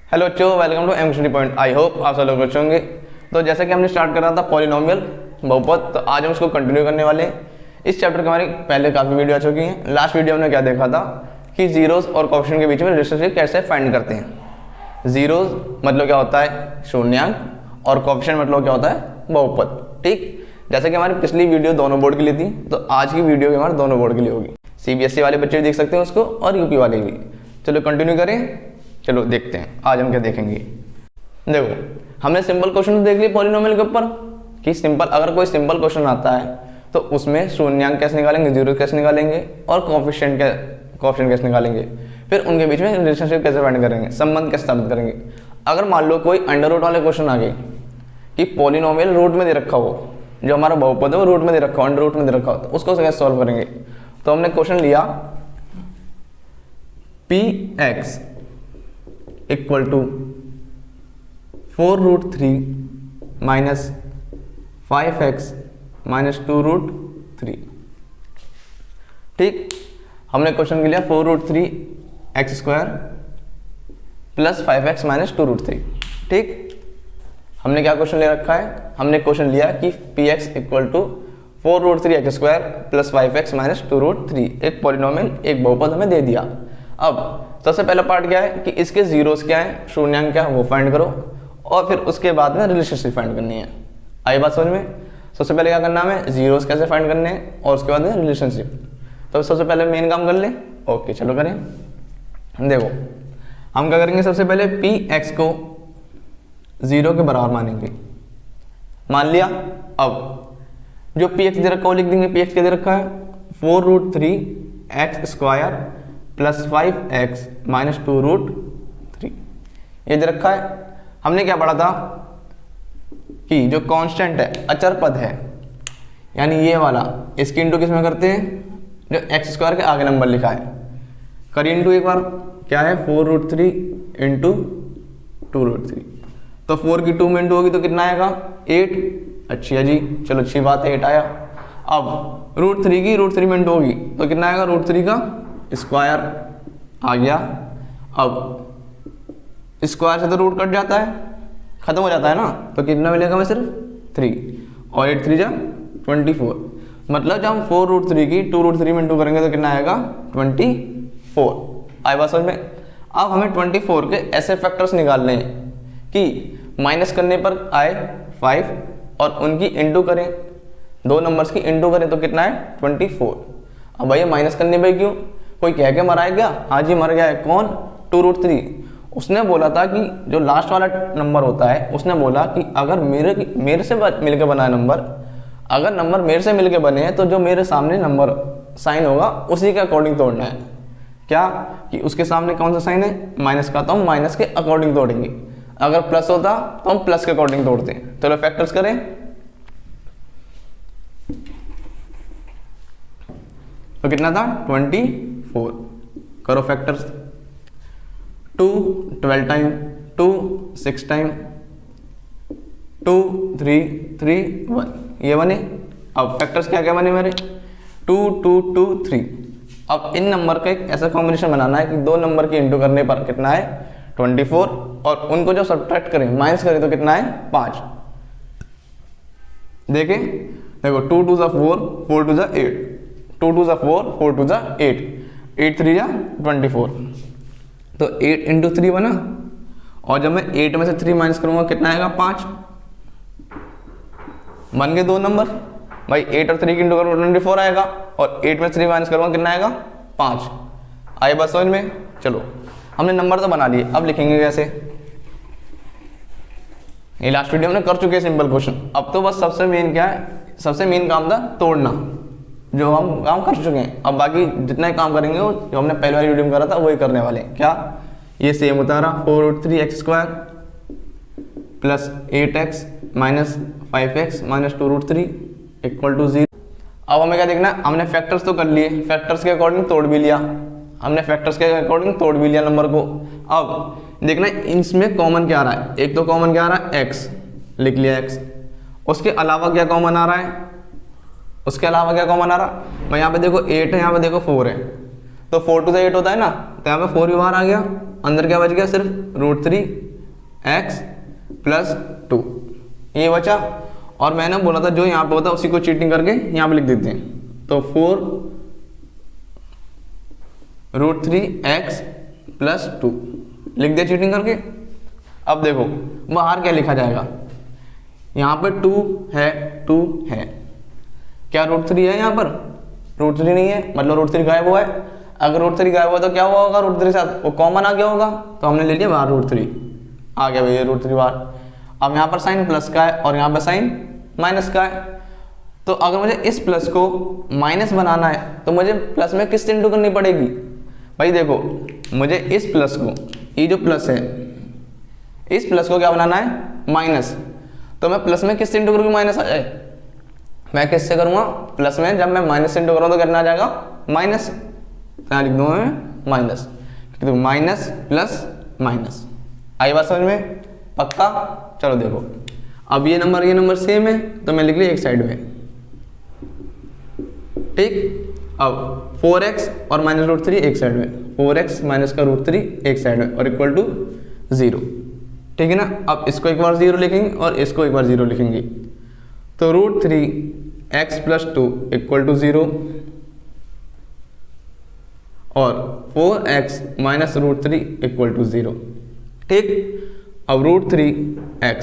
Hello बच्चों, welcome to M study point. I hope आप सब लोग अच्छे होंगे। तो जैसे कि हमने स्टार्ट करा था पॉलिनोमियल बहुपद, तो आज हम उसको कंटिन्यू करने वाले हैं। इस चैप्टर के हमारे पहले काफ़ी वीडियो आ चुकी हैं। लास्ट वीडियो हमने क्या देखा था कि जीरोस और कोएफिशिएंट के बीच में रिलेशनशिप कैसे फाइंड करते हैं। जीरोस मतलब क्या होता है शून्यांक, और कोएफिशिएंट मतलब क्या होता है बहुपद। ठीक, जैसे कि हमारी पिछली वीडियो दोनों बोर्ड के लिए थी, तो आज की वीडियो हमारे दोनों बोर्ड के लिए होगी। सीबीएसई वाले बच्चे भी देख सकते हैं उसको और यूपी वाले भी। चलो कंटिन्यू करें। चलो देखते हैं आज हम क्या देखेंगे। देखो, हमने सिंपल क्वेश्चन देख लिए पॉलिनोमियल के ऊपर कि सिंपल, अगर कोई सिंपल क्वेश्चन आता है तो उसमें शून्यांक कैसे निकालेंगे, जीरो कैसे निकालेंगे और कोएफिशिएंट कैसे निकालेंगे, फिर उनके बीच में रिलेशनशिप कैसे फाइंड करेंगे, संबंध कैसे स्थापित करेंगे। अगर मान लो कोई अंडर रूट वाले क्वेश्चन आ गए कि पॉलिनोमियल रूट में दे रखा हो, जो हमारा बहुपद है वो रूट में दे रखा हो, अंडर रूट में दे रखा हो, तो उसको कैसे सॉल्व करेंगे। तो हमने क्वेश्चन लिया px equal to 4√3 minus 5x minus 2√3। ठीक, हमने क्वेश्चन लिया 4√3x² प्लस 5x माइनस 2√3। ठीक, हमने क्या क्वेश्चन ले रखा है, हमने क्वेश्चन लिया कि px equal to 4√3x² plus 5x minus 2√3 एक पॉलिनोमियल, एक बहुपद हमें दे दिया। अब सबसे पहला पार्ट क्या है कि इसके जीरोस क्या है, शून्यांक क्या है वो फाइंड करो, और फिर उसके बाद में रिलेशनशिप फाइंड करनी है। आई बात समझ में। सबसे पहले क्या करना है, जीरोस कैसे फाइंड करने हैं और उसके बाद में रिलेशनशिप। तो सबसे पहले मेन काम कर ले। ओके चलो करें। देखो हम क्या करेंगे, सबसे पहले px को 0 के बराबर मानेंगे। मान लिया। अब जो px दे रखा है वो लिख देंगे। px क्या दे रखा है 4√3x² प्लस 5x माइनस 2√3 ये दे रखा है। हमने क्या पढ़ा था कि जो कांस्टेंट है, अचर पद है, यानी ये वाला, इसकी इंटू किस में करते हैं, जो x² के आगे नंबर लिखा है। करिए इंटू एक बार, क्या है 4√3 इंटू 2√3। तो 4 की 2 में इंटू होगी तो कितना आएगा 8। अच्छी है जी, चलो अच्छी बात है, 8 आया। अब √3 की √3 में इंटू होगी तो कितना आएगा, √3 का स्क्वायर आ गया। अब स्क्वायर से तो रूट कट जाता है, खत्म हो जाता है ना, तो कितना मिलेगा हमें, सिर्फ 3, और 8 3 जा 24। मतलब जब हम 4√3 की 2√3 में इंटू करेंगे तो कितना आएगा 24। आई बात समझ में। अब हमें 24 के ऐसे फैक्टर्स निकालने हैं कि माइनस करने पर आए 5 और उनकी इंटू करें, दो नंबर्स की इंटू करें तो कितना है 24। अब भाई माइनस करने पर क्यों, कोई कह के मरा है क्या? हाँ जी मर गया है। कौन? 2√3। उसने बोला था कि जो लास्ट वाला नंबर होता है, उसने बोला कि अगर मेरे से मिलके बना है नंबर, अगर नंबर मेरे से मिलके बने हैं तो जो मेरे सामने नंबर साइन होगा उसी के अकॉर्डिंग तोड़ना है। क्या कि उसके सामने कौन सा साइन है, माइनस का, तो हम माइनस के अकॉर्डिंग तोड़ेंगे। अगर प्लस होता तो हम प्लस के अकॉर्डिंग तोड़ते हैं। चलो फैक्टर्स करें। तो कितना था 24। करो फैक्टर्स। 2 12 टाइम, 2 6 टाइम, 2 3 3 1 ये बने। अब फैक्टर्स क्या क्या बने मेरे, 2 2 2 3। अब इन नंबर का एक ऐसा कॉम्बिनेशन बनाना है कि दो नंबर की इंटू करने पर कितना है 24, और उनको जो सब्ट्रैक्ट करें, माइनस करें तो कितना है 5। देखें, देखो 2 2 4, 4 2 8, 2 2 4, 4 2 8, 8 3 24। तो 8 इंटू 3 बना, और जब मैं 8 में से 3 माइनस करूंगा कितना आएगा 5। बन गए दो नंबर भाई। 8 और 3 की इंटू करूंगा 24 आएगा, और 8 में 3 माइनस करूंगा कितना आएगा 5। आए बस समझ में। चलो हमने नंबर तो बना लिए, अब लिखेंगे कैसे। ये लास्ट वीडियो में कर चुके हैं सिंपल क्वेश्चन। अब तो बस सबसे मेन क्या है, सबसे मेन काम था तोड़ना, जो हम काम कर चुके हैं। अब बाकी जितना काम करेंगे वो जो हमने पहले वाली वीडियो में करा था वही करने वाले हैं। क्या ये सेम होता रहा 4√3x² plus 8x minus 5x minus 2√3 equal to 0। अब हमें क्या देखना है, हमने फैक्टर्स तो कर लिए, फैक्टर्स के अकॉर्डिंग तोड़ भी लिया, हमने फैक्टर्स के अकॉर्डिंग तोड़ भी लिया नंबर को। अब देखना है इसमें कॉमन क्या आ रहा है। एक तो कॉमन क्या आ रहा है x, लिख लिया x। उसके अलावा क्या कॉमन आ रहा है, उसके अलावा क्या कॉमन आ रहा, मैं यहाँ पे देखो 8 है, यहाँ पे देखो 4 है, तो 4 to 8 होता है ना, तो यहाँ पे 4 भी बाहर आ गया, अंदर क्या बच गया, सिर्फ √3 x प्लस 2 ये बचा। और मैंने बोला था जो यहाँ पे होता है उसी को चीटिंग करके यहाँ पे लिख देते हैं। तो 4 √3 x प्लस 2 लिख दिया चीटिंग करके। अब देखो बाहर क्या लिखा जाएगा, यहाँ पे 2 है, क्या √3 है यहाँ पर, √3 नहीं है, मतलब √3 गायब हुआ है। अगर √3 गायब हुआ तो क्या हुआ होगा, √3 साथ वो कॉमन आ गया होगा, तो हमने ले लिया बाहर √3 आ गया भैया, √3 बाहर। अब यहाँ पर साइन प्लस का है और यहाँ पर साइन माइनस का है। तो अगर मुझे इस प्लस को माइनस बनाना है तो मुझे प्लस में किस इंटू करनी पड़ेगी भाई, देखो मुझे इस प्लस को, ये जो प्लस है इस प्लस को क्या बनाना है माइनस, तो मैं प्लस में किस इंटू करूँगी माइनस आ जाए, मैं किससे करूँगा प्लस में, जब मैं माइनस से इंटू करूँ तो कितना आ जाएगा माइनस, यहाँ लिख दूँगा मैं माइनस, तो माइनस प्लस माइनस। आई बात समझ में, पक्का। चलो देखो अब ये नंबर सेम है तो मैं लिख लिया एक साइड में, ठीक। अब 4x और माइनस √3 एक साइड में, 4x माइनस का √3 एक साइड में और इक्वल टू 0, ठीक है ना। अब इसको एक बार 0 लिखेंगे और इसको एक बार 0 लिखेंगे, तो √3 x प्लस 2 इक्वल टू 0 और 4x माइनस √3 इक्वल टू 0, ठीक। अब √3 x,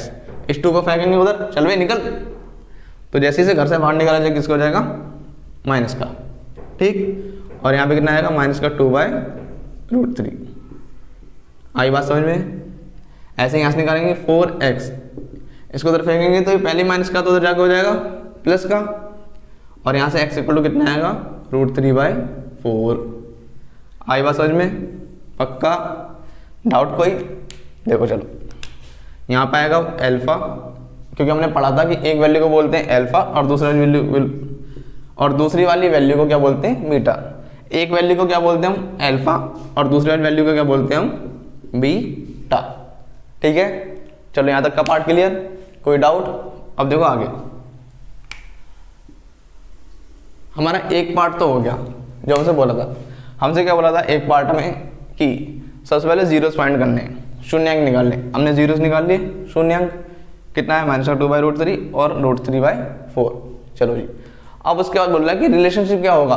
इस 2 को फेंकेंगे उधर, चल भाई निकल। तो जैसे से घर से बाहर निकाला जाए किसको हो जाएगा माइनस का, ठीक। और यहाँ पे कितना आएगा माइनस का 2/√3। आई बात समझ में। ऐसे यहाँ से निकालेंगे 4x, इसको उधर फेंकेंगे तो ये पहले माइनस का तो उधर जाकर हो जाएगा प्लस का, और यहाँ से x इक्वल टू कितना आएगा √3/4। आई बात समझ में, पक्का। डाउट कोई, देखो चलो यहाँ पे आएगा अल्फा, क्योंकि हमने पढ़ा था कि एक वैल्यू को बोलते हैं अल्फा और दूसरी वाली वैल्यू को क्या बोलते हैं बीटा। एक वैल्यू को क्या बोलते हैं हम अल्फा और दूसरी वाली वैल्यू को क्या बोलते हैं हम बीटा, ठीक है। चलो यहाँ तक का पार्ट क्लियर, कोई डाउट। अब देखो आगे हमारा एक पार्ट तो हो गया जो हमसे बोला था, हमसे क्या बोला था एक पार्ट में कि सबसे पहले जीरोस फाइंड करने हैं, शून्यांक निकालने। हमने जीरोस निकाल लिए, शून्यांक कितना है माइनस का 2/√3 और √3/4। चलो जी, अब उसके बाद बोल रहा है कि रिलेशनशिप क्या होगा,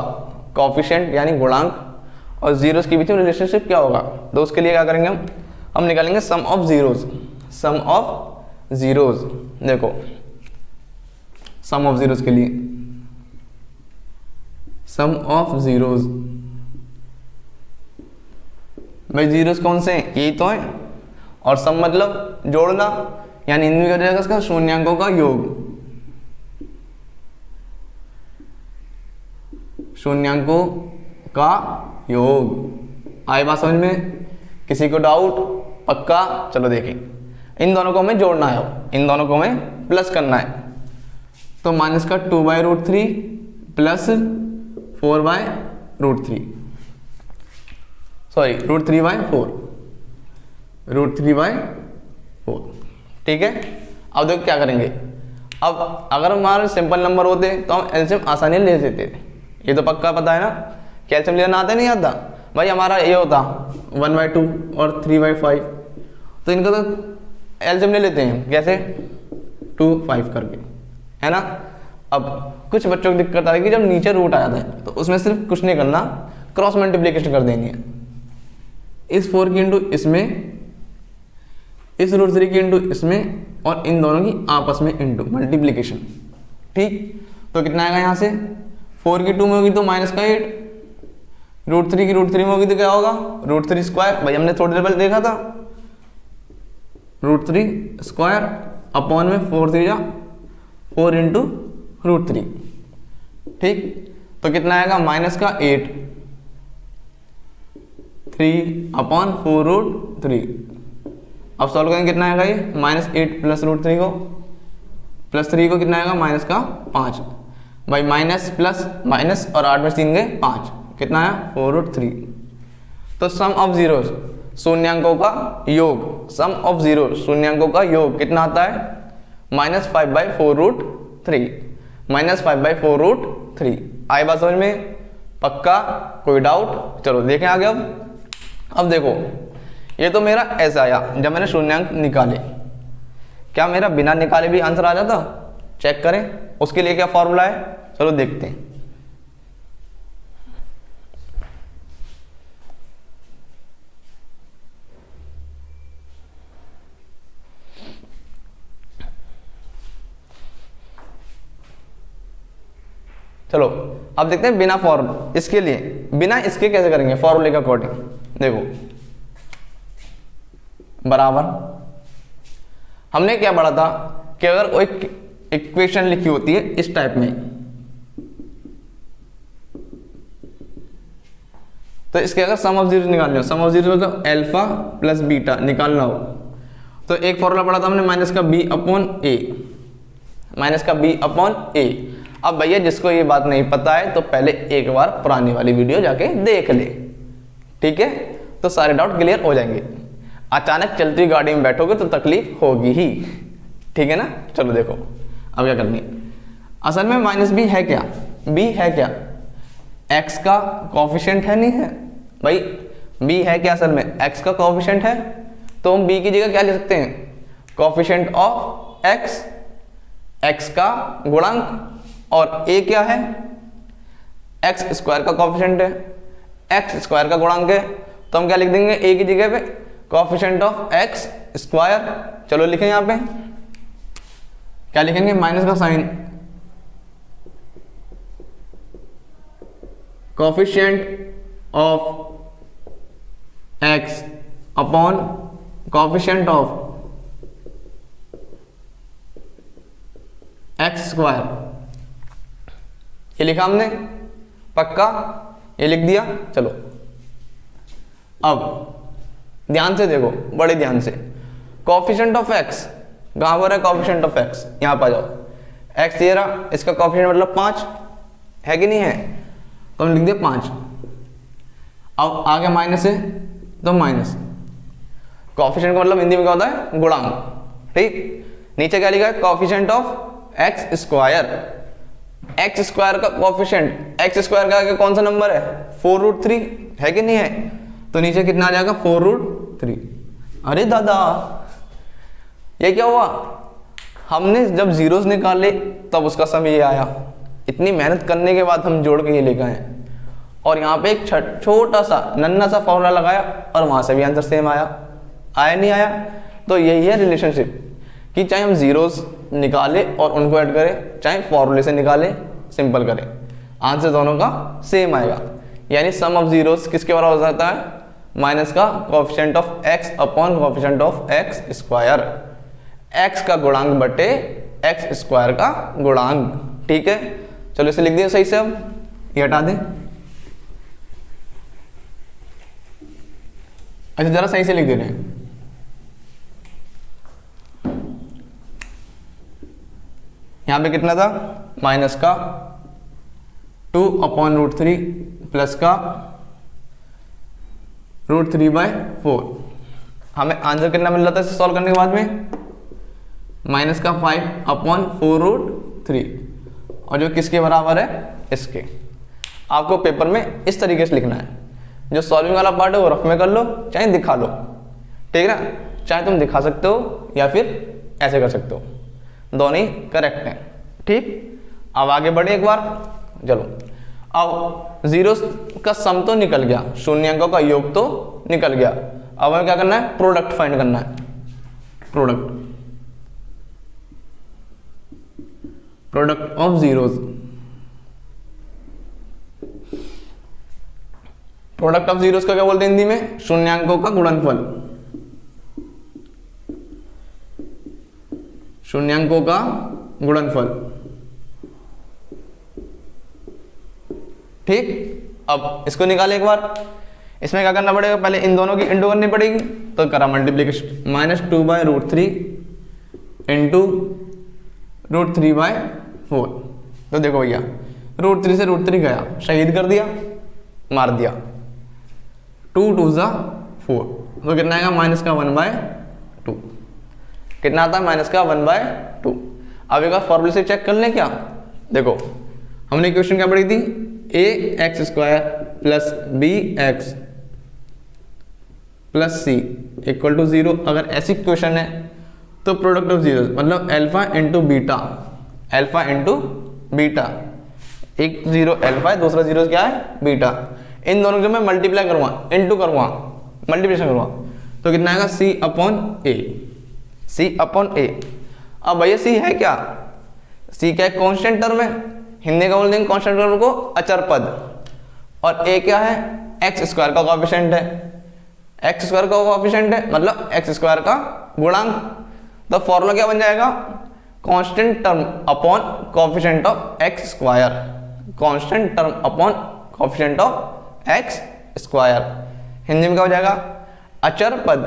कोएफिशिएंट यानी गुणांक और जीरोस के बीच में रिलेशनशिप क्या होगा। तो उसके लिए क्या करेंगे हम निकालेंगे sum of zeros. Sum of zeros, देखो सम ऑफ जीरोस के लिए सम ऑफ जीरोस, भाई जीरोस कौन से हैं, यही तो है। और सम मतलब जोड़ना, यानी इनमें क्या हो जाएगा इसका शून्यांकों का योग, शून्यांकों का योग। आई बात समझ में, किसी को डाउट, पक्का। चलो देखें, इन दोनों को हमें जोड़ना है, इन दोनों को हमें प्लस करना है। तो माइनस का 2/√3 प्लस 4/√3, सॉरी √3/4, √3/4, ठीक है। अब देखो क्या करेंगे, अब अगर हमारे सिंपल नंबर होते तो हम एलसीएम आसानी ले लेते थे, ये तो पक्का पता है ना कि एलसीएम लेना आता नहीं आता। भाई हमारा ये होता 1/2 और 3/5, तो इनका तो एलसीएम ले लेते हैं, कैसे 2, 5 करके, है ना। अब कुछ बच्चों को दिक्कत आएगी जब नीचे रूट आ जाता है, तो उसमें सिर्फ कुछ नहीं करना, क्रॉस मल्टीप्लिकेशन कर देनी है। इस 4 की इंटू इसमें, इस √3 की इंटू इसमें, और इन दोनों की आपस में इंटू मल्टीप्लिकेशन, ठीक। तो कितना आएगा यहाँ से 4 की 2 में होगी तो माइनस का 8, √3 की √3 में होगी तो क्या होगा √3²। भाई हमने थोड़ी देर पहले देखा था, √3² अपॉन में 4 3 4 इंटू √3, ठीक। तो कितना आएगा माइनस का 8, 3/4√3। अब सॉल्व करेंगे कितना आएगा ये -8 प्लस √3 को, प्लस 3 को कितना आएगा माइनस का 5। भाई माइनस प्लस माइनस और 8 में 3 गए 5, कितना आया 4√3। तो सम ऑफ जीरोस, शून्यांकों का योग, सम ऑफ जीरो शून्यांकों का योग कितना आता है -5/4√3, -5/4√3। आई बात समझ में, पक्का, कोई डाउट। चलो देखें आगे। अब देखो ये तो मेरा ऐसा आया जब मैंने शून्यांक निकाले। क्या मेरा बिना निकाले भी आंसर आ जाता? चेक करें। उसके लिए क्या फॉर्मूला है, चलो देखते हैं। चलो अब देखते हैं बिना फॉर्म, इसके लिए बिना इसके कैसे करेंगे फॉर्मूले के अकॉर्डिंग। देखो बराबर, हमने क्या पढ़ा था कि अगर कोई इक्वेशन लिखी होती है इस टाइप में, तो इसके अगर सम ऑफ जीरो निकालना हो, सम ऑफ जीरो मतलब अल्फा प्लस बीटा निकालना हो, तो एक फॉर्मूला पढ़ा था हमने माइनस का बी अपॉन ए, माइनस का बी अपॉन ए। अब भैया जिसको ये बात नहीं पता है तो पहले एक बार पुरानी वाली वीडियो जाके देख ले, ठीक है, तो सारे डाउट क्लियर हो जाएंगे। अचानक चलती गाड़ी में बैठोगे तो तकलीफ होगी ही, ठीक है ना। चलो देखो अब क्या करनी है। असल में माइनस बी है क्या, बी है क्या, एक्स का कोफिशिएंट है, नहीं है भाई, बी है क्या असल में एक्स का कोफिशिएंट है, तो हम बी की जगह क्या ले सकते हैं, कोफिशिएंट ऑफ एक्स, एक्स का गुणांक, और ए क्या है, एक्स स्क्वायर का कोफिशिएंट है, एक्स स्क्वायर का गुणांक है, तो हम क्या लिख देंगे ए की जगह पे कोफिशिएंट ऑफ एक्स स्क्वायर। चलो लिखें यहां पे क्या लिखेंगे, माइनस का sign, coefficient of x upon coefficient of x square. ये लिखा हमने, पक्का, ये लिख दिया। चलो अब ध्यान से देखो, बड़े ध्यान से, कोफिशिएंट ऑफ एक्स कहां पर है, कोफिशिएंट ऑफ एक्स यहां पर जाओ, एक्स ये रहा, इसका कोफिशिएंट मतलब 5 है कि नहीं है, तो हम लिख दिया 5। अब आगे माइनस है तो माइनस, कोफिशिएंट का मतलब हिंदी में क्या होता है, गुणांक, ठीक। नीचे क्या लिखा है, coefficient of x square, x square का कोफिशिएंट, एक्स स्क्वायर का आगे कौन सा नंबर है, 4√3 है कि नहीं है, तो नीचे कितना आ जाएगा 4√3। अरे दादा ये क्या हुआ, हमने जब जीरोस निकाले तब उसका सम ये आया, इतनी मेहनत करने के बाद हम जोड़ के ये लेकर आए, और यहाँ पे एक छोटा सा नन्ना सा फॉर्मूला लगाया और वहां से भी आंसर सेम आया नहीं आया। तो यही है रिलेशनशिप कि चाहे हम जीरोस निकाले और उनको ऐड करें, चाहे फॉर्मूले से निकाले सिंपल करें, आंसर दोनों का सेम आएगा। यानी सम ऑफ जीरोस किसके बराबर हो जाता है, माइनस का coefficient of x upon coefficient of x square, x का गुणांक बटे एक्स स्क्वायर का गुणांक, ठीक है। चलो इसे लिख दिया सही से, अब ये हटा दें। अच्छा जरा सही से लिख दे रहे हैं, यहां पे कितना था, माइनस का 2/√3 प्लस का √3/4। हमें आंसर कितना मिल रहा था इसे सॉल्व करने के बाद में, माइनस का 5/4√3, और जो किसके बराबर है, इसके। आपको पेपर में इस तरीके से लिखना है, जो सॉल्विंग वाला पार्ट है वो रफ में कर लो, चाहे दिखा लो, ठीक है ना, चाहे तुम दिखा सकते हो या फिर ऐसे कर सकते हो, दोनों ही करेक्ट हैं, ठीक। अब आगे बढ़े एक बार, चलो अब जीरो का सम तो निकल गया, शून्यांकों का योग तो निकल गया, अब हमें क्या करना है, प्रोडक्ट फाइंड करना है, product of zeros, product of zeros का क्या बोलते हैं हिंदी में, शून्यांकों का गुणनफल, शून्यांकों का गुणनफल, ठीक। अब इसको निकाले एक बार, इसमें क्या करना पड़ेगा, पहले इन दोनों की इंटू करनी पड़ेगी, तो करा मल्टीप्लीकेशन, -2/√3 इंटू √3/4। तो देखो भैया √3 से √3 गया, शहीद कर दिया, मार दिया, 2 2 जा 4, तो कितना आएगा, माइनस का 1/2, कितना आता है, माइनस का 1/2। अब एक बार फॉर्मूले से चेक कर लें क्या, देखो हमने इक्वेशन क्या पढ़ी थी, ax² + bx plus c equal to 0। अगर ऐसी क्वेश्चन है तो प्रोडक्ट ऑफ जीरो मतलब alpha into beta, alpha into beta, एक जीरो अल्फा है, दूसरा जीरो क्या है बीटा, इन दोनों को मैं मल्टीप्लाई करूँगा, इंटू करूँगा, मल्टीप्लिकेशन करूँगा, तो कितना आएगा सी upon a, c upon a. अब भैया सी है क्या, सी क्या है कांस्टेंट टर्म है, हिंदी का बोल देंगे कांस्टेंट टर्म को अचर पद, और ए क्या है एक्स स्क्वायर का कोएफिशिएंट है, एक्स स्क्वायर का कोएफिशिएंट है मतलब एक्स स्क्वायर का गुणांक। तो फॉर्मूला क्या बन जाएगा, constant term upon coefficient of x square, constant term upon coefficient of x square. Hindi में क्या हो जाएगा, अचर पद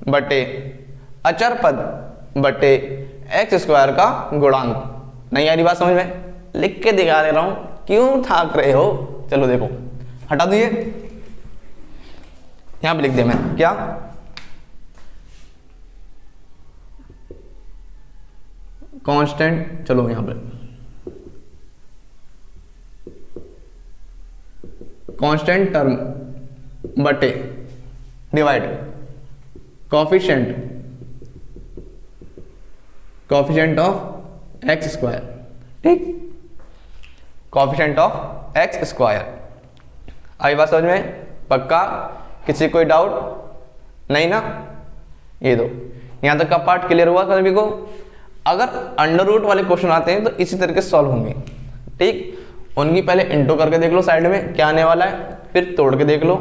बटे, अचर पद बटे एक्स स्क्वायर का गुणांक। नहीं आ रही बात समझ में, लिख के दिखा दे रहा हूं, क्यों थाक रहे हो। चलो देखो हटा दीजिए, यहां पे लिख दिया मैं क्या, कांस्टेंट, चलो यहां पे कांस्टेंट टर्म बटे divide coefficient, coefficient of x square, ठीक, कोएफिशिएंट ऑफ एक्स स्क्वायर। आई बात समझ में, पक्का, किसी कोई डाउट नहीं ना, ये दो यहां तक का पार्ट क्लियर हुआ सभी को। अगर अंडर रूट वाले क्वेश्चन आते हैं तो इसी तरीके से सॉल्व होंगे, ठीक, उनकी पहले इंटू करके देख लो साइड में क्या आने वाला है, फिर तोड़ के देख लो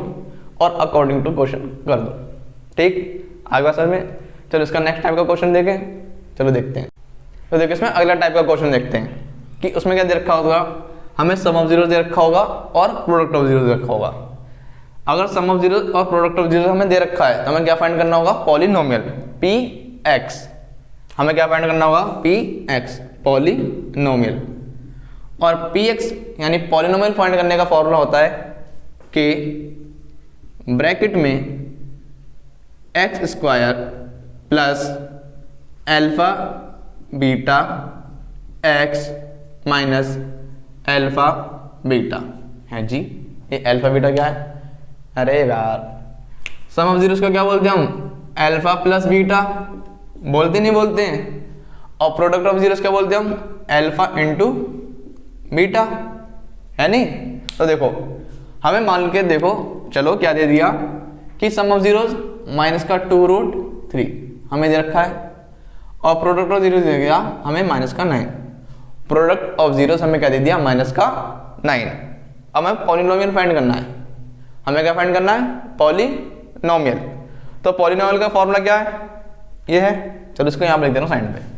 और अकॉर्डिंग टू क्वेश्चन कर दो, ठीक। आगे बात समझ में। चलो इसका नेक्स्ट टाइप का क्वेश्चन देखें, चलो देखते हैं। तो देखो इसमें अगला टाइप का क्वेश्चन देखते हैं कि उसमें क्या दे रखा होगा, हमें सम ऑफ जीरो दे रखा होगा और प्रोडक्ट ऑफ जीरो दे रखा होगा। अगर सम ऑफ जीरो और प्रोडक्ट ऑफ जीरो हमें दे रखा है तो हमें क्या फाइंड करना होगा, पॉलिनोमियल पी एक्स, हमें क्या फाइंड करना होगा पी एक्स पॉलिनोमियल। और पी एक्स यानी पॉलिनोमियल फाइंड करने का फॉर्मूला होता है कि ब्रैकेट में x square plus alpha beta x minus alpha beta है जी। ये अल्फा बीटा क्या है, अरे यार सम ऑफ जीरोस को क्या बोलते हैं हम, अल्फा प्लस बीटा, बोलते नहीं बोलते हैं। और प्रोडक्ट ऑफ जीरोस क्या बोलते हैं हम, अल्फा इंटू बीटा, है नहीं। तो देखो हमें मान के देखो, चलो क्या दे दिया कि सम ऑफ जीरोस माइनस का 2√3 हमें दे रखा है, और प्रोडक्ट ऑफ जीरो दे दिया हमें माइनस का 9, प्रोडक्ट ऑफ जीरोस हमें क्या दे दिया माइनस का 9। अब हमें पॉलिनोमियल फाइंड करना है, हमें क्या फाइंड करना है, पॉलिनोमियल। तो पॉलिनोमियल का फॉर्मूला क्या है, ये है, चलो इसको यहां पर लिख दे रहा हूं साइड पे।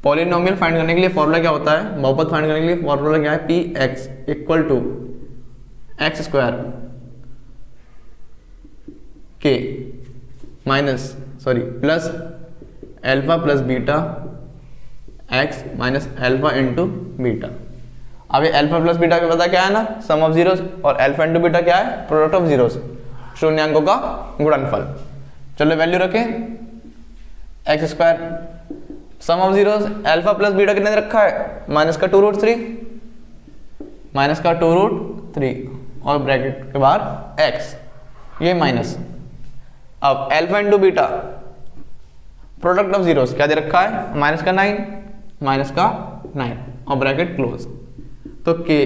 पॉलिनोमियल फाइंड करने के लिए फॉर्मूला क्या होता है, बहुपद फाइंड करने के लिए फॉर्मूला क्या है, p x equal to x square के minus plus alpha plus beta x minus alpha into beta. अब ये अल्फा प्लस बीटा का पता क्या है ना, सम ऑफ जीरोस, और अल्फा इंटू बीटा क्या है, प्रोडक्ट ऑफ जीरोस, शून्यांकों का गुणनफल। चलो वैल्यू रखें x square, sum of zeros alpha plus beta कितने दे रखा है, माइनस का 2√3, माइनस का 2√3 और ब्रैकेट के बाहर एक्स, ये माइनस। अब alpha into beta product of zeros क्या दे रखा है, माइनस का 9, माइनस का 9 और ब्रैकेट क्लोज। तो के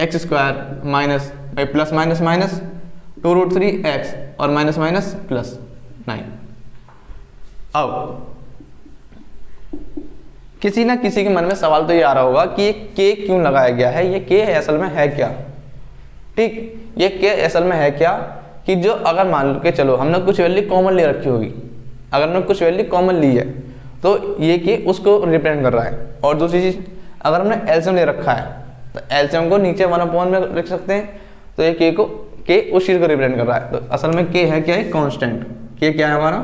x square minus plus minus minus 2√3 x और माइनस माइनस प्लस 9। अब किसी ना किसी के मन में सवाल तो ये आ रहा होगा कि ये के क्यों लगाया गया है, ये के असल में है क्या, ठीक, ये के असल में है क्या कि जो अगर मान के चलो हमने कुछ वैल्यू कॉमन ले रखी होगी, अगर हमने कुछ वैल्यू कॉमन ली है तो ये के उसको रिप्रेजेंट कर रहा है। और दूसरी चीज अगर हमने एलसीएम ले रखा है तो एलसीएम को नीचे 1/, में लिख सकते हैं, तो ये के को के उस चीज को रिप्रेजेंट कर रहा है। तो असल में के है क्या है, कांस्टेंट, के क्या है हमारा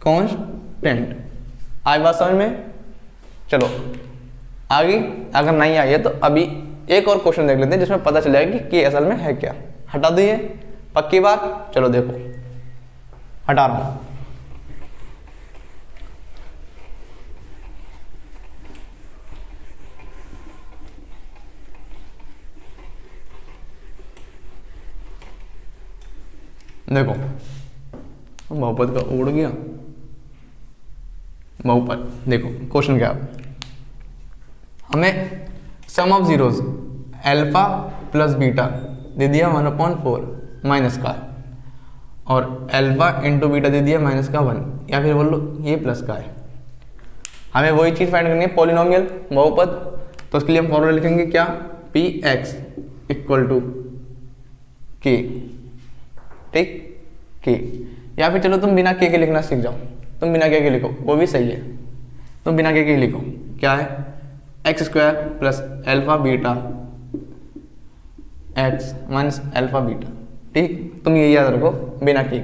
कांस्टेंट। आई बात समझ में। चलो आगे अगर नहीं आई है तो अभी एक और क्वेश्चन देख लेते हैं जिसमें पता चल जाएगा कि के असल में है क्या। हटा दिए, पक्की बात। चलो देखो हटा रहा हूं। देखो बहुपद का उड़ गया बहुपद। देखो क्वेश्चन क्या है, हमें sum of zeros alpha plus beta दे दिया 1/4 माइनस का, और अल्फा इंटू बीटा दे दिया माइनस का 1, या फिर बोल लो ये प्लस का है। हमें वही चीज़ फाइंड करनी है, पॉलिनोमियल बहुपद। तो उसके लिए हम फॉर्मूला लिखेंगे क्या, पी एक्स इक्वल टू के, ठीक के, या फिर चलो तुम बिना के लिखना सीख जाओ, तुम बिना के लिखो वो भी सही है। तुम बिना के लिखो क्या है, x square plus alpha beta x minus alpha beta, ठीक। तुम ये याद रखो बिना के।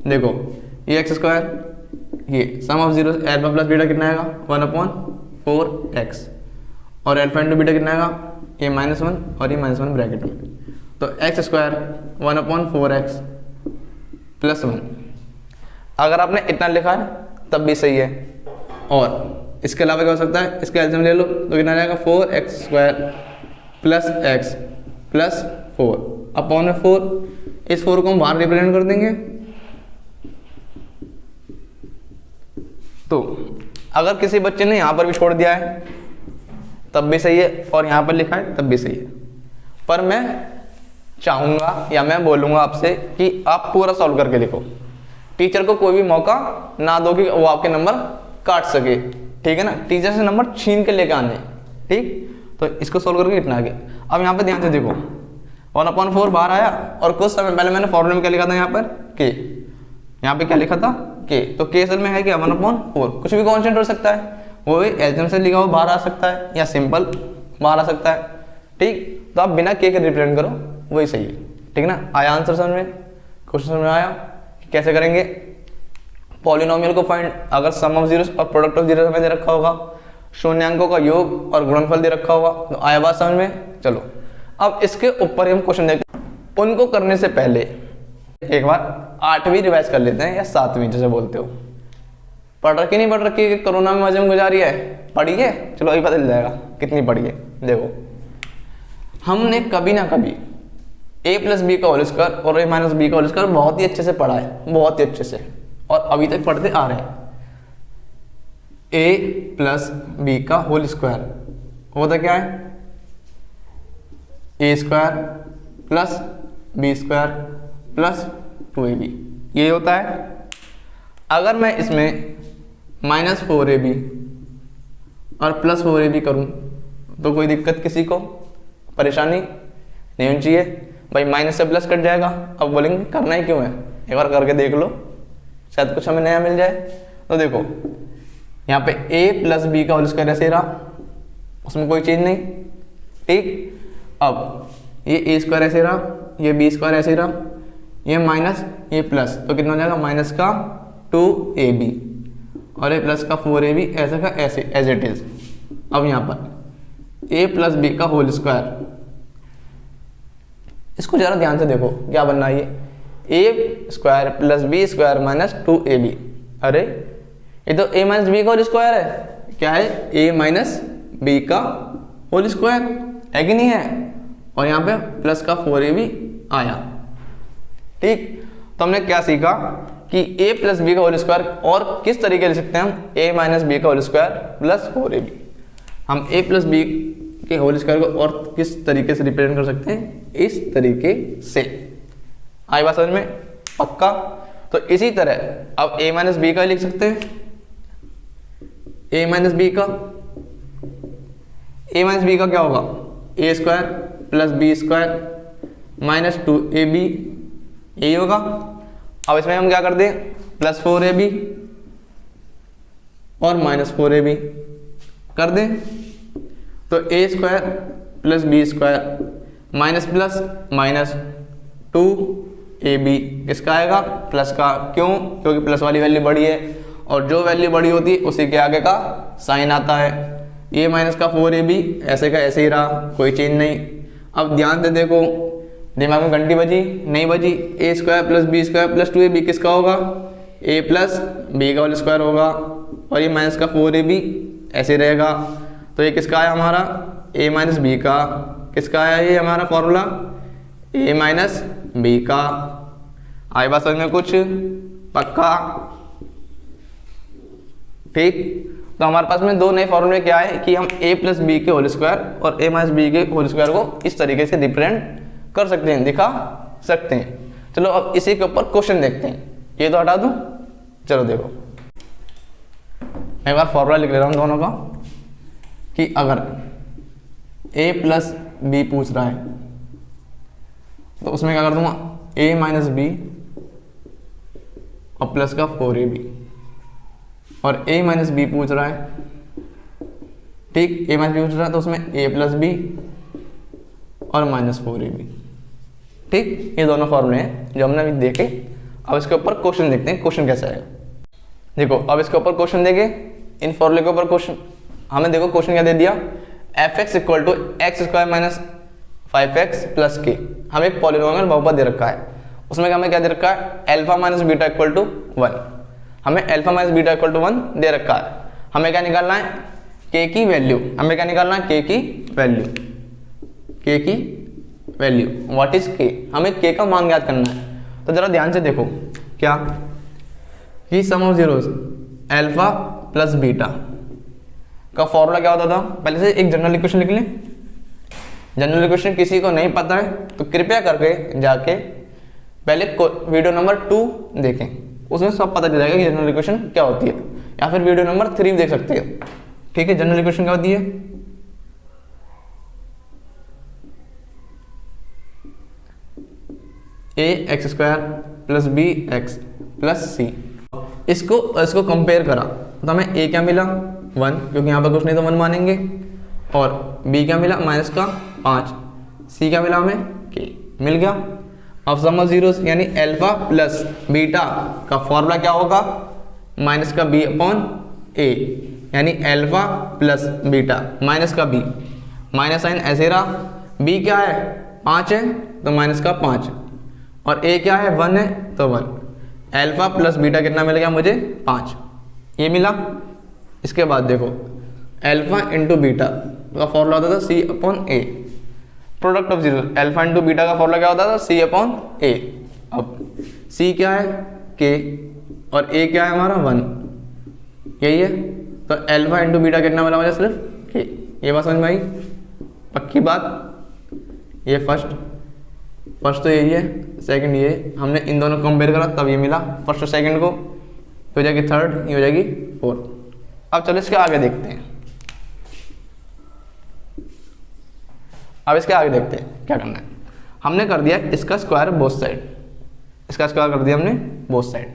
देखो ये एक्स स्क्वायर, ये sum of zero alpha plus beta कितना आएगा 1/4x, और अल्फा इंटू बीटा कितना आएगा ये -1 और ये -1 ब्रैकेट में। तो एक्स स्क्वायर 1/4x प्लस 1। अगर आपने इतना लिखा है तब भी सही है, और इसके अलावा क्या हो सकता है, इसके एलसीएम ले लो तो कितना जाएगा 4x² plus x plus 4 upon में 4। इस 4 को हम बाहर रिप्रेजेंट कर देंगे। तो अगर किसी बच्चे ने यहाँ पर भी छोड़ दिया है तब भी सही है, और यहाँ पर लिखा है तब भी सही है। पर मैं चाहूँगा या मैं बोलूँगा आपसे कि आप पूरा सॉल्व करके लिखो। टीचर को कोई भी मौका ना दो कि वो आपके नंबर काट सके, ठीक है ना। टीचर से नंबर छीन के लेके आने, ठीक। तो इसको सॉल्व करके इतना आगे। अब यहाँ पे ध्यान से देखो 1/4 बाहर आया, और कुछ समय पहले मैंने फॉर्मूले में क्या लिखा था यहाँ पर के, यहाँ पे क्या लिखा था के। तो के असल में है क्या 1/4, कुछ भी कांस्टेंट हो सकता है, वो भी एलसीएम से लिखा हुआ बाहर आ सकता है या सिंपल बाहर आ सकता है, ठीक। तो आप बिना के रिप्रेजेंट करो वही सही है, ठीक ना। आया आंसर समझ में, क्वेश्चन समझ में आया कि कैसे करेंगे पॉलिनोमियल को फाइंड। अगर सम ऑफ जीरोस और प्रोडक्ट ऑफ जीरोस हमें दे रखा होगा, शून्यांकों का योग और गुणनफल दे रखा होगा, तो आया बात समझ में। चलो अब इसके ऊपर हम क्वेश्चन देखते हैं। उनको करने से पहले एक बार 8वीं रिवाइज कर लेते हैं, या 7वीं जैसे बोलते हो। पढ़ रखी नहीं पढ़ रखी, कोरोना में मजे में गुजारी है, पढ़ी है, चलो अभी पता चल जाएगा कितनी पढ़ी है। देखो हमने कभी ना कभी a प्लस बी का होल स्क्वायर और a माइनस बी का होल स्क्वायर बहुत ही अच्छे से पढ़ा है, बहुत ही अच्छे से, और अभी तक पढ़ते आ रहे हैं। a प्लस बी का होल स्क्वायर होता क्या है, a square plus b square plus 2ab, ये होता है। अगर मैं इसमें -4ab और प्लस 4ab करूं तो कोई दिक्कत किसी को, परेशानी नहीं होनी चाहिए भाई। माइनस से प्लस कट जाएगा, अब बोलेंगे करना ही क्यों है, एक बार करके देख लो शायद कुछ हमें नया मिल जाए। तो देखो यहाँ पे a प्लस बी का होल स्क्वायर ऐसे रहा, उसमें कोई चीज़ नहीं, ठीक। अब ये a स्क्वायर ऐसे रहा, ये b स्क्वायर ऐसे रहा, ये माइनस ये प्लस, तो कितना हो जाएगा माइनस का 2ab और ये प्लस का 4ab ऐसे का ऐसे एज इट इज। अब यहाँ पर a प्लस बी का होल स्क्वायर, इसको जरा ध्यान से देखो क्या बनना है, ये a square plus b square minus 2ab। अरे ये तो a माइनस बी का होल स्क्वायर है, क्या है a माइनस बी का होल स्क्वायर है कि नहीं है, और यहाँ पे प्लस का 4ab आया, ठीक। तो हमने क्या सीखा कि a प्लस बी का होल स्क्वायर और किस तरीके लिख सकते हैं हम, a माइनस बी का होल स्क्वायर प्लस 4ab। हम a प्लस बी के होल स्क्वायर को और किस तरीके से रिप्रेजेंट कर सकते हैं, इस तरीके से। आई बात समझ में, पक्का। तो इसी तरह अब a माइनस बी का लिख सकते हैं, a माइनस बी का, a माइनस बी का क्या होगा, a square plus b square minus 2ab, यही होगा। अब इसमें हम क्या कर दें, प्लस 4ab और माइनस 4ab कर दें। तो a square plus b square minus plus minus 2ab किसका आएगा, प्लस का। क्यों, क्योंकि प्लस वाली वैल्यू बड़ी है, और जो वैल्यू बड़ी होती है उसी के आगे का साइन आता है। ये माइनस का 4ab ऐसे का ऐसे ही रहा, कोई चेंज नहीं। अब ध्यान से देखो, दिमाग में घंटी बजी नहीं बजी, a square plus b square plus 2ab किसका होगा, a प्लस बी का होल स्क्वायर होगा, और ये माइनस का 4ab ऐसे रहेगा। तो ये किसका आया हमारा, a माइनस बी का, किसका आया ये हमारा फॉर्मूला, a माइनस बी का। आई बात समझ में कुछ? पक्का? ठीक। तो हमारे पास में दो नए फॉर्मूले क्या है कि हम a प्लस बी के होल स्क्वायर और a माइनस बी के होल स्क्वायर को इस तरीके से रिप्रेजेंट कर सकते हैं, दिखा सकते हैं। चलो अब इसी के ऊपर क्वेश्चन देखते हैं। ये तो हटा दूं, चलो देखो एक बार फॉर्मूला लिख ले रहा हूं दोनों का कि अगर a प्लस बी पूछ रहा है तो उसमें क्या कर दूंगा, a माइनस बी और प्लस का 4ab, और a माइनस बी पूछ रहा है, ठीक, a माइनस बी पूछ रहा है तो उसमें a प्लस बी और माइनस 4ab। ठीक, ये दोनों फॉर्मूले हैं जो हमने अभी देखे। अब इसके ऊपर क्वेश्चन देखते हैं, क्वेश्चन कैसा है। देखो अब इसके ऊपर क्वेश्चन देखे, इन फॉर्मूले के ऊपर क्वेश्चन हमें, देखो क्वेश्चन क्या दे दिया, fx equal to x square minus 5x plus k. हमें एक पॉलिनोमियल बहुपद दे रखा है, उसमें हमें क्या दे रखा है, alpha minus beta equal to 1। हमें alpha minus beta equal to 1 दे रखा है। हमें क्या निकालना है, k की वैल्यू। हमें क्या निकालना है, k की वैल्यू। k की वैल्यू, व्हाट इज k, हमें k का मान ज्ञात करना है। तो जरा ध्यान से देखो क्या कि sum of zeros alpha plus beta का फॉर्मूला क्या होता था। पहले से एक जनरल इक्वेशन लिख लें। जनरल इक्वेशन किसी को नहीं पता है तो कृपया करके जाके पहले वीडियो नंबर 2 देखें, उसमें सब पता चल जाएगा कि जनरल इक्वेशन क्या होती है, या फिर वीडियो नंबर 3 देख सकते हो। ठीक है, जनरल इक्वेशन क्या होती है, a x square plus b x plus c. इसको कंपेयर करा तो हमें ए क्या मिला 1, क्योंकि यहाँ पर कुछ नहीं तो 1 मानेंगे, और बी क्या मिला माइनस का 5, सी क्या मिला हमें के मिल गया। अब सम ऑफ जीरोस यानी अल्फा प्लस बीटा का फॉर्मूला क्या होगा, माइनस का बी अपॉन ए, यानी अल्फा प्लस बीटा माइनस का बी, माइनस साइन ऐसे रहा, बी क्या है 5 है तो माइनस का 5, और ए क्या है 1 है तो 1। अल्फा प्लस बीटा कितना मिल गया मुझे 5, ये मिला। इसके बाद देखो अल्फा इंटू बीटा का फॉर्मूला होता था c upon a, product of zero. Alpha into beta का फॉर्मूला क्या होता था, सी अपॉन ए। अब सी क्या है के, और ए क्या है हमारा 1, यही है। तो अल्फा इंटू बीटा कितना मिला मुझे, सिर्फ के। ये बात समझ में आई, पक्की बात। ये फर्स्ट तो यही है, सेकंड ये, हमने इन दोनों को कंपेयर करा तब ये मिला, फर्स्ट और सेकंड को, ये हो जाएगी थर्ड, ये हो जाएगी फोर्थ। अब चलो इसके आगे देखते हैं। अब इसके आगे देखते हैं क्या करना है। हमने कर दिया इसका स्क्वायर बोथ साइड, इसका स्क्वायर कर दिया हमने बोथ साइड,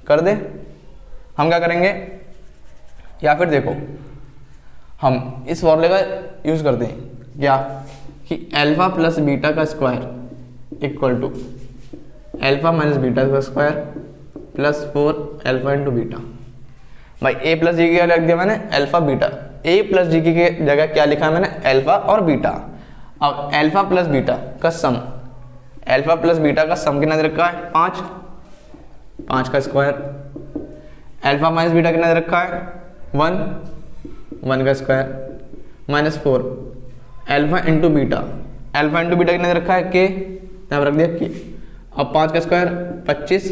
कर दे। हम क्या करेंगे, या फिर देखो हम इस फॉर्मूले का यूज करते हैं क्या, कि अल्फा प्लस बीटा का square equal to alpha minus beta का square plus 4 alpha into beta. भाई ए प्लस जी की क्या लिख दिया मैंने, alpha beta. A plus g की जगह क्या लिखा है मैंने, अल्फा और बीटा। अब अल्फा प्लस बीटा का सम, अल्फा प्लस बीटा का सम कितना दे रखा है 5, 5 का स्क्वायर। अल्फा माइनस बीटा कितना दे रखा है 1, 1 का square minus 4 alpha into beta. Alpha into beta कितना दे रखा है के, यहाँ पर रख दिया के। अब 5 का स्क्वायर 25,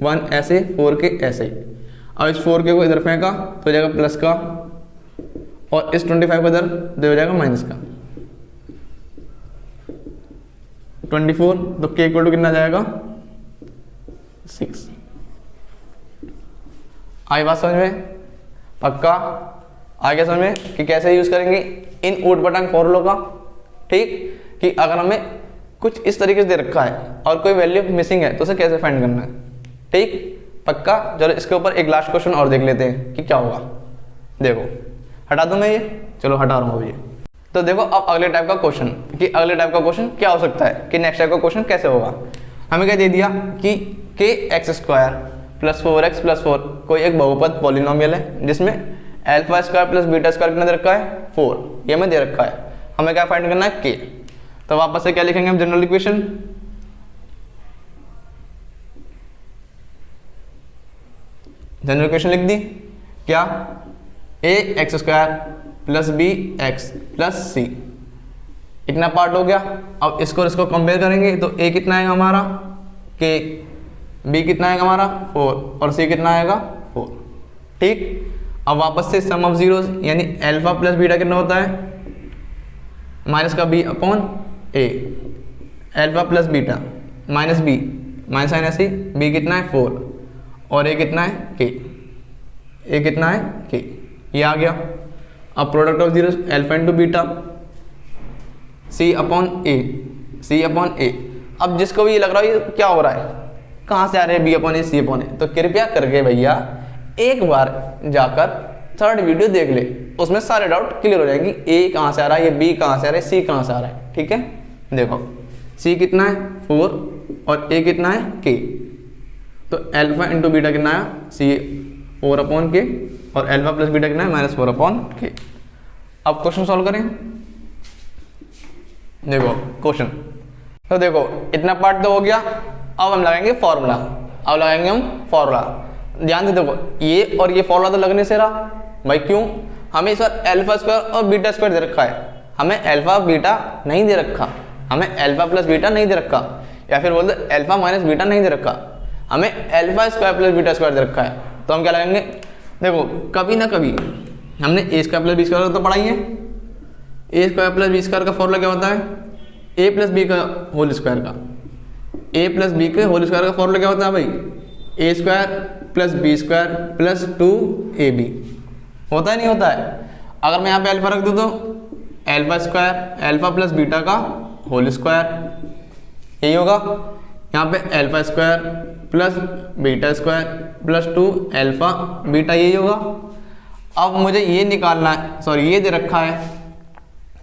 1 ऐसे 4 के ऐसे। अब इस 4 के को इधर फेंका तो हो जाएगा प्लस का, और इस 25 को इधर तो हो जाएगा माइनस का 24। तो के इक्वल टू कितना जाएगा 6। आई बात समझ में, पक्का आ गया समझ में कि कैसे यूज करेंगे इन ऊट पटांग फॉर्मूलों का। ठीक, कि अगर हमें कुछ इस तरीके से दे रखा है और कोई वैल्यू मिसिंग है तो उसे कैसे फाइंड करना है। ठीक, पक्का। चलो इसके ऊपर एक लास्ट क्वेश्चन और देख लेते हैं कि क्या होगा। देखो हटा दूं मैं ये, चलो हटा रहा हूँ अभी। तो देखो अब अगले टाइप का क्वेश्चन, कि अगले टाइप का क्वेश्चन क्या हो सकता है, कि नेक्स्ट टाइप का क्वेश्चन कैसे होगा। हमें क्या दे दिया कि के x square plus 4x plus 4 कोई एक बहुपद पॉलिनोमियल है जिसमें alpha square plus beta square कितना दे रखा है 4, ये हमें दे रखा है। हमें क्या फाइंड करना है के। तो वापस से क्या लिखेंगे हम, जनरल इक्वेशन। जनरल इक्वेशन लिख दी क्या, a x square plus b x plus c, इतना पार्ट हो गया। अब इसको कंपेयर करेंगे तो ए कितना है हमारा के, बी कितना आएगा हमारा 4 और सी कितना आएगा 4। ठीक, अब वापस से सम ऑफ जीरोस यानी अल्फा प्लस बीटा कितना होता है माइनस का b upon a, alpha plus beta minus b minus sign ऐसे बी कितना है 4 और ए कितना है के, ए कितना है के, ये आ गया। अब product of zeros alpha into beta c upon a, c upon a. अब जिसको भी ये लग रहा है ये क्या हो रहा है, कहाँ से आ रहे हैं B upon a c upon ए, तो कृपया करके भैया एक बार जाकर थर्ड वीडियो देख ले, उसमें सारे डाउट क्लियर हो जाएंगे। ए कहाँ से आ रहा है, ये बी कहाँ से आ रहा है, सी कहाँ से आ रहा है। ठीक है, देखो सी कितना है 4 और ए कितना है के, तो अल्फा इंटू बीटा कितना है सी 4 अपॉन के और अल्फा प्लस बीटा कितना है माइनस 4 अपॉन के। अब क्वेश्चन सॉल्व करें। देखो क्वेश्चन, तो देखो इतना पार्ट तो हो गया। अब हम लगाएंगे फॉर्मूला, अब लगाएंगे हम फॉर्मूला। ध्यान से देखो ये और ये फॉर्मूला तो लगने से रहा भाई, क्यों, हमें इस बार अल्फा स्क्वायर और बीटा स्क्वायर दे रखा है, हमें अल्फा बीटा नहीं दे रखा, हमें अल्फा प्लस बीटा नहीं दे रखा, या फिर बोल दो अल्फा माइनस बीटा नहीं दे रखा, हमें alpha square plus beta square दे रखा है। तो हम क्या लगाएंगे, देखो कभी ना कभी हमने a square plus b square तो पढ़ाई है। A square plus b square का फॉर्मूला क्या होता है, ए प्लस बी का होल स्क्वायर का, ए प्लस बी के होल स्क्वायर का फॉर्मूला क्या होता है भाई, a square plus b square plus 2ab होता है नहीं होता है। अगर मैं यहाँ पे अल्फा रख दूँ तो alpha square alpha plus beta का होल स्क्वायर यही होगा, यहाँ पे alpha square plus beta square plus 2 alpha beta यही होगा। अब मुझे ये निकालना है, सॉरी ये दे रखा है,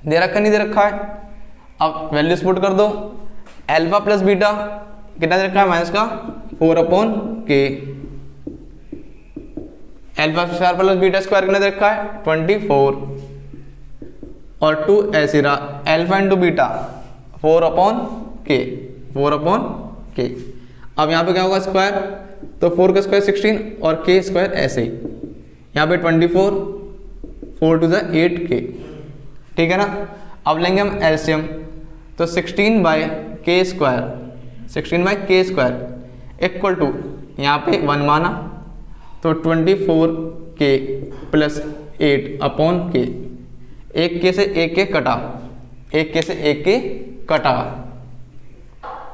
दे रखा नहीं दे रखा है। अब वैल्यूज पुट कर दो, अल्फा प्लस बीटा कितना दे रखा है माइनस का 4 अपॉन के, alpha square plus beta square कितना दे रखा है 24 और 2 ऐसे रहा, अल्फा इंटू बीटा 4 अपॉन के, 4 अपॉन के। अब यहाँ पे क्या होगा स्क्वायर, तो 4 का स्क्वायर 16 और के स्क्वायर ऐसे ही, यहाँ पे 24 4 टू 8 के। ठीक है ना, अब लेंगे हम एलसीएम, तो 16 बाई के स्क्वायर, 16 बाई के स्क्वायर इक्वल टू यहाँ पे 1 माना तो 24 के प्लस 8 अपॉन के, एक के से एक के कटा, एक के से एक के कटा,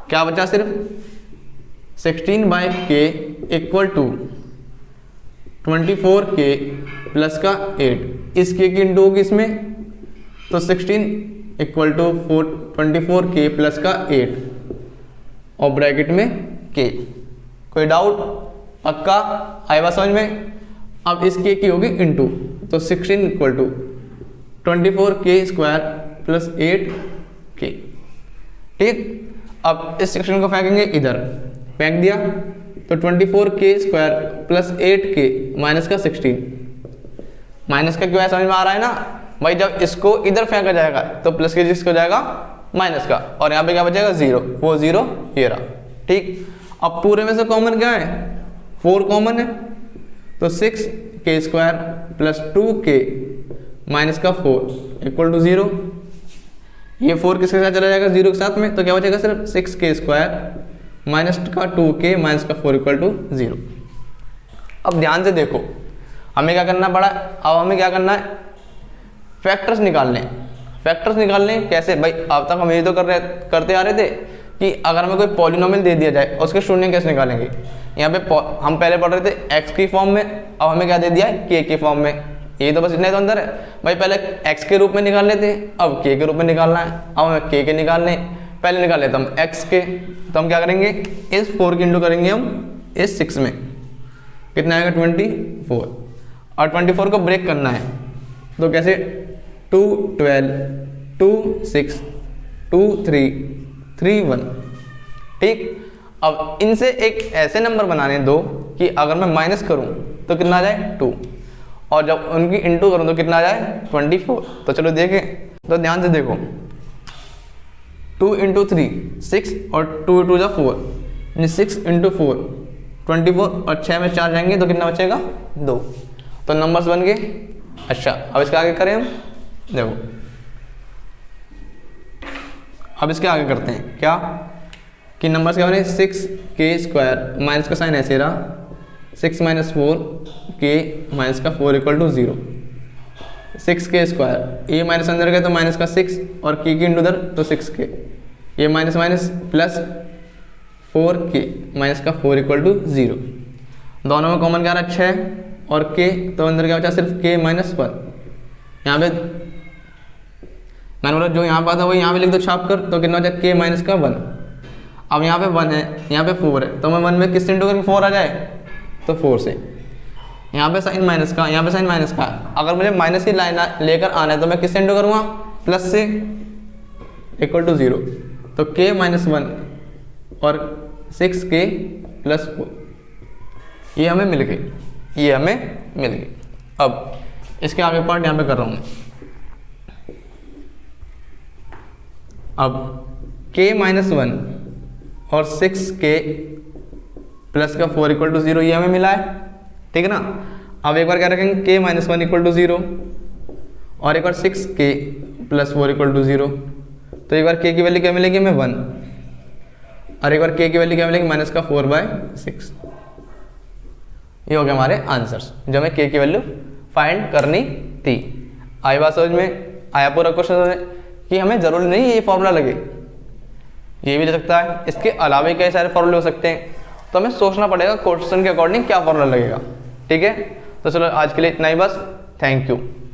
क्या बचा सिर्फ 16 बाई के इक्वल टू 24 के प्लस का 8, इस के की इंटू होगी इसमें, तो 16 इक्वल टू 24 के प्लस का 8 और ब्रैकेट में के। कोई डाउट, पक्का आया बात समझ में। अब इस के की होगी इंटू, तो 16 इक्वल टू 24 के स्क्वायर प्लस 8 के। ठीक, अब इस सेक्शन को फेंकेंगे इधर, फेंक दिया तो 24 के स्क्वायर प्लस 8 के माइनस का 16, माइनस का क्यों है समझ में आ रहा है ना भाई, जब इसको इधर फेंका जाएगा तो प्लस के जिसको जाएगा माइनस का, और यहाँ पे क्या बचेगा 0, वो 0 ये रहा। ठीक, अब पूरे में से कॉमन क्या है 4 कॉमन है, तो 6 के स्क्वायर प्लस 2 के माइनस का 4 इक्वल टू 0, ये 4 किसके साथ चला जाएगा 0 के साथ में, तो क्या बचेगा सिर्फ 6 के स्क्वायर माइनस का 2 के माइनस का 4 इक्वल टू 0। अब ध्यान से देखो हमें क्या करना पड़ा, अब हमें क्या करना है फैक्टर्स निकालने। फैक्टर्स निकालने कैसे भाई, अब तक हम ये तो करते आ रहे थे कि अगर हमें कोई पॉलिनोमियल दे दिया जाए उसके शून्य कैसे निकालेंगे। यहाँ पे हम पहले पढ़ रहे थे एक्स की फॉर्म में, अब हमें क्या दे दिया है के फॉर्म में, ये तो बस इतना ही तो अंदर है भाई। पहले एक्स के रूप में निकाल लेते हैं, अब के रूप में निकालना है। अब हमें के निकालने, पहले निकाल लेते हम एक्स के, तो हम क्या करेंगे इस 4 की इंटू करेंगे हम इस 6 में, कितना आएगा 24, और 24 को ब्रेक करना है तो कैसे 2 12 2 6 2 3 3 1। ठीक, अब इनसे एक ऐसे नंबर बनाने दो कि अगर मैं माइनस करूं तो कितना आ जाए 2, और जब उनकी इंटू करूं तो कितना आ जाए 24। तो चलो देखें, तो ध्यान से देखो 2 इंटू 3 6 और 2 इंटू 4, यानी 6 इंटू 4 24, और 6 में 4 जाएंगे तो कितना बचेगा 2, तो नंबर्स बन गए। अच्छा, अब इसका आगे करें हम, देखो अब इसके आगे करते हैं क्या, कि नंबर्स क्या बने 6k² माइनस का साइन ऐसे रहा 6 माइनस 4k माइनस का 4 इक्वल टू 0। 6k², ये माइनस अंदर गया तो माइनस का 6 और k की इंटू उधर तो 6k, ये minus minus plus 4k minus का 4 इक्वल टू 0। दोनों में कॉमन क्या रहा 6 और k, तो अंदर क्या बचा सिर्फ k माइनस 1। यहाँ पे मैंने बोला जो यहाँ पर था वो यहाँ पे लिख दो छाप कर, तो कितना बचा k माइनस का 1। अब यहाँ पे 1 है, यहाँ पे 4 है, तो मैं 1 में किस इंटू करके 4 आ जाए तो 4 से। यहाँ पे साइन माइनस का, यहाँ पे साइन माइनस का, अगर मुझे माइनस की लाइन लेकर आना है तो मैं किस इंटू करूँगा प्लस से इक्वल टू 0। तो k माइनस 1 और 6k प्लस 4 ये हमें मिल गई, ये हमें मिल गई। अब इसके आगे पार्ट यहाँ पे कर रहा हूँ मैं। अब k माइनस 1 और 6k प्लस का 4 इक्वल टू 0 ये हमें मिला है, ठीक है ना। अब एक बार क्या रखेंगे k माइनस 1 इक्वल टू 0 और एक बार 6k प्लस 4 इक्वल टू 0। तो एक बार k की वैल्यू क्या मिलेगी हमें 1 और एक बार k की वैल्यू क्या मिलेगी माइनस का 4/6। ये हो गया हमारे आंसर्स जो हमें k की वैल्यू फाइंड करनी थी। आई बात समझ में, आया पूरा क्वेश्चन कि हमें जरूरी नहीं ये फॉर्मूला लगे, ये भी ले सकता है, इसके अलावा कई सारे फॉर्मूले हो सकते हैं, तो हमें सोचना पड़ेगा क्वेश्चन के अकॉर्डिंग क्या फॉर्मूला लगेगा, ठीक है। तो चलो आज के लिए इतना ही बस, थैंक यू।